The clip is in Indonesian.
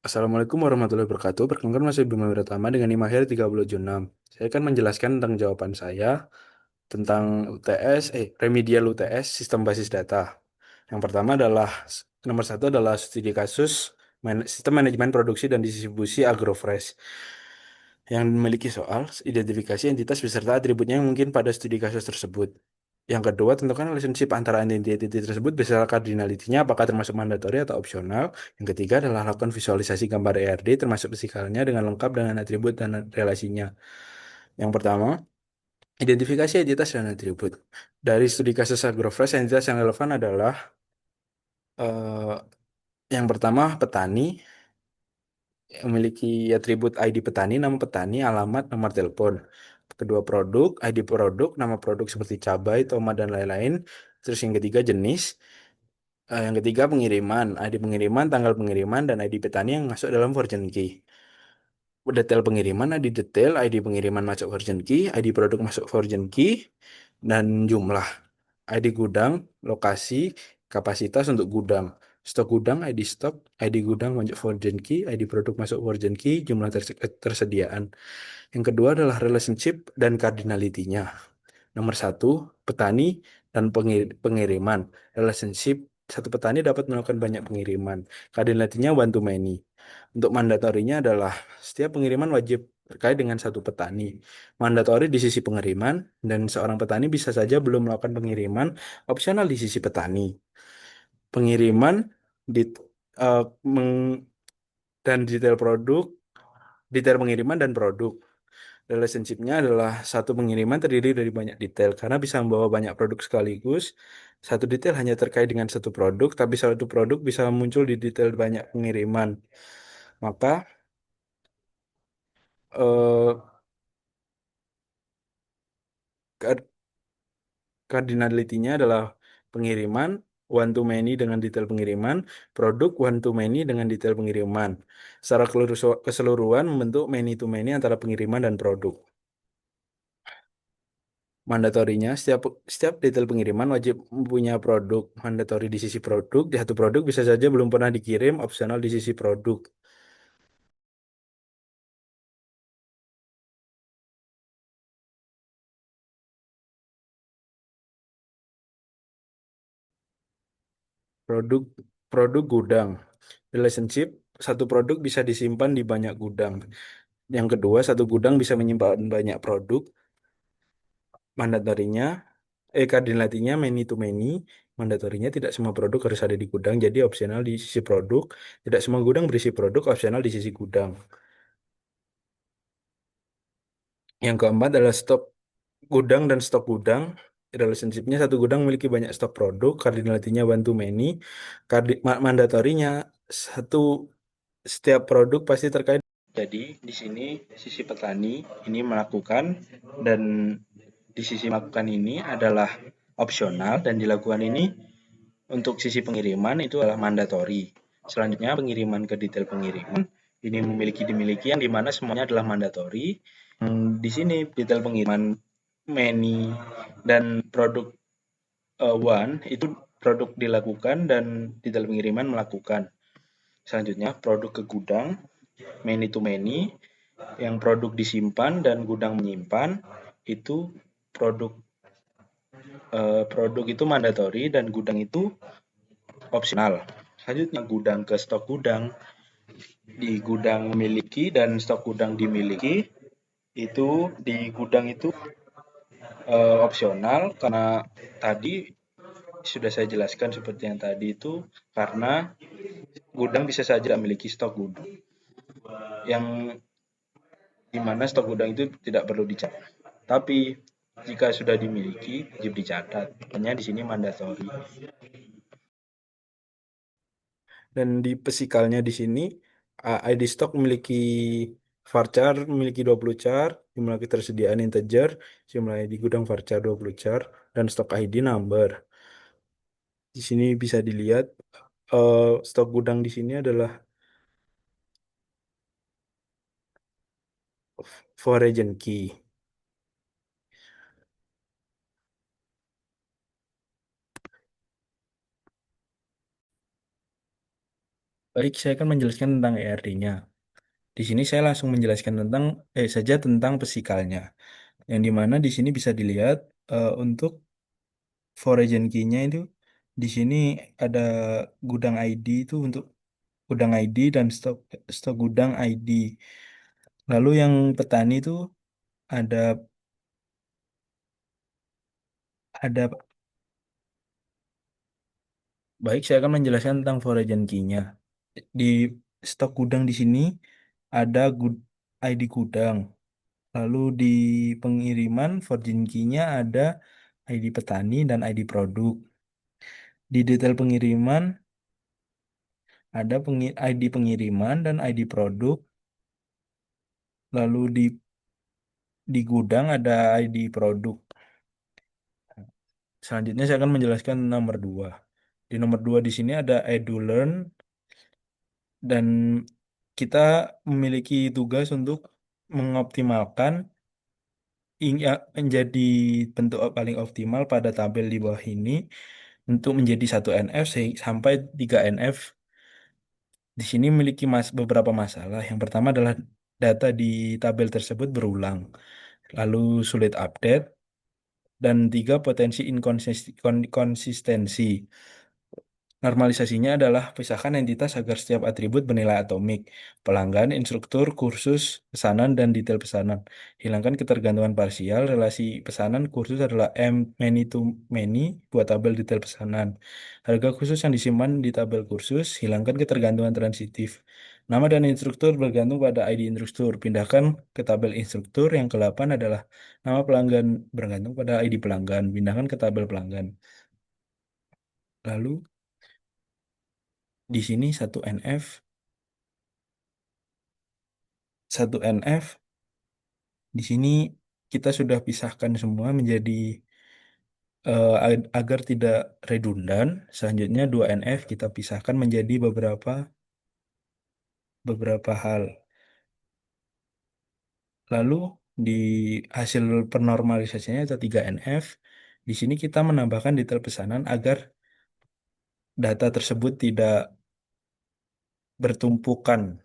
Assalamualaikum warahmatullahi wabarakatuh. Perkenalkan Mas Bima Wiratama dengan NIM akhir 3076. Saya akan menjelaskan tentang jawaban saya tentang UTS, remedial UTS, sistem basis data. Yang pertama adalah, nomor satu adalah studi kasus sistem manajemen produksi dan distribusi Agrofresh yang memiliki soal identifikasi entitas beserta atributnya yang mungkin pada studi kasus tersebut. Yang kedua, tentukan relationship antara entiti tersebut beserta kardinalitinya apakah termasuk mandatori atau opsional. Yang ketiga adalah lakukan visualisasi gambar ERD termasuk fisikalnya dengan lengkap dengan atribut dan relasinya. Yang pertama, identifikasi entitas dan atribut. Dari studi kasus Agrofresh, entitas yang relevan adalah eh, yang pertama petani yang memiliki atribut ID petani, nama petani, alamat, nomor telepon. Kedua produk, ID produk, nama produk seperti cabai, tomat, dan lain-lain. Terus yang ketiga jenis. Yang ketiga pengiriman, ID pengiriman, tanggal pengiriman, dan ID petani yang masuk dalam version key. Detail pengiriman, ID detail, ID pengiriman masuk version key, ID produk masuk version key, dan jumlah. ID gudang, lokasi, kapasitas untuk gudang. Stok gudang, ID stok, ID gudang masuk version key, ID produk masuk version key, jumlah tersediaan. Yang kedua adalah relationship dan cardinality-nya. Nomor satu, petani dan pengiriman. Relationship, satu petani dapat melakukan banyak pengiriman. Cardinality-nya one to many. Untuk mandatorinya adalah setiap pengiriman wajib terkait dengan satu petani. Mandatori di sisi pengiriman, dan seorang petani bisa saja belum melakukan pengiriman, opsional di sisi petani. Pengiriman di, eh, meng- dan detail produk, detail pengiriman dan produk. Relationship-nya adalah satu pengiriman terdiri dari banyak detail karena bisa membawa banyak produk sekaligus. Satu detail hanya terkait dengan satu produk, tapi satu produk bisa muncul di detail banyak pengiriman. Maka eh, kar- cardinality-nya adalah pengiriman one to many dengan detail pengiriman, produk one to many dengan detail pengiriman. Secara keseluruhan membentuk many to many antara pengiriman dan produk. Mandatorinya, setiap detail pengiriman wajib mempunyai produk mandatori di sisi produk. Di satu produk bisa saja belum pernah dikirim, opsional di sisi produk. Produk produk gudang. Relationship, satu produk bisa disimpan di banyak gudang. Yang kedua, satu gudang bisa menyimpan banyak produk. Mandatorinya, cardinality-nya many to many. Mandatorinya tidak semua produk harus ada di gudang, jadi opsional di sisi produk. Tidak semua gudang berisi produk, opsional di sisi gudang. Yang keempat adalah stok gudang dan stok gudang. Relationship-nya satu gudang memiliki banyak stok produk, cardinality-nya one to many. Mandatorinya satu setiap produk pasti terkait. Jadi di sini sisi petani ini melakukan, dan di sisi melakukan ini adalah opsional, dan dilakukan ini untuk sisi pengiriman itu adalah mandatori. Selanjutnya pengiriman ke detail pengiriman ini dimiliki yang dimana semuanya adalah mandatori. Di sini detail pengiriman many dan produk one itu produk dilakukan dan detail pengiriman melakukan. Selanjutnya produk ke gudang many to many, yang produk disimpan dan gudang menyimpan itu produk produk itu mandatori dan gudang itu opsional. Selanjutnya gudang ke stok gudang, di gudang memiliki dan stok gudang dimiliki, itu di gudang itu opsional karena tadi sudah saya jelaskan seperti yang tadi itu, karena gudang bisa saja memiliki stok gudang yang dimana stok gudang itu tidak perlu dicatat. Tapi jika sudah dimiliki wajib dicatat. Hanya di sini mandatori. Dan di pesikalnya di sini ID stock memiliki varchar memiliki 20 char, jumlah ketersediaan integer, jumlah ID gudang varchar 20 char, dan stok ID number. Di sini bisa dilihat stok gudang di sini adalah for region key. Baik, saya akan menjelaskan tentang ERD-nya. Di sini saya langsung menjelaskan tentang saja tentang physical-nya. Yang dimana di sini bisa dilihat untuk foreign key-nya itu di sini ada gudang ID itu untuk gudang ID dan stok stok gudang ID. Lalu yang petani itu ada ada baik, saya akan menjelaskan tentang foreign key-nya. Di stok gudang di sini ada ID gudang. Lalu di pengiriman foreign key-nya ada ID petani dan ID produk. Di detail pengiriman ada ID pengiriman dan ID produk. Lalu di gudang ada ID produk. Selanjutnya saya akan menjelaskan nomor 2. Di nomor 2 di sini ada EduLearn dan kita memiliki tugas untuk mengoptimalkan menjadi bentuk paling optimal pada tabel di bawah ini untuk menjadi satu NF sampai 3 NF. Di sini memiliki beberapa masalah. Yang pertama adalah data di tabel tersebut berulang, lalu sulit update, dan tiga potensi inkonsistensi. Normalisasinya adalah pisahkan entitas agar setiap atribut bernilai atomik. Pelanggan, instruktur, kursus, pesanan, dan detail pesanan. Hilangkan ketergantungan parsial. Relasi pesanan kursus adalah M many to many buat tabel detail pesanan. Harga khusus yang disimpan di tabel kursus. Hilangkan ketergantungan transitif. Nama dan instruktur bergantung pada ID instruktur. Pindahkan ke tabel instruktur. Yang ke-8 adalah nama pelanggan bergantung pada ID pelanggan. Pindahkan ke tabel pelanggan. Lalu di sini satu NF di sini kita sudah pisahkan semua menjadi agar tidak redundan. Selanjutnya 2NF kita pisahkan menjadi beberapa beberapa hal. Lalu di hasil penormalisasinya ada 3NF. Di sini kita menambahkan detail pesanan agar data tersebut tidak bertumpukan.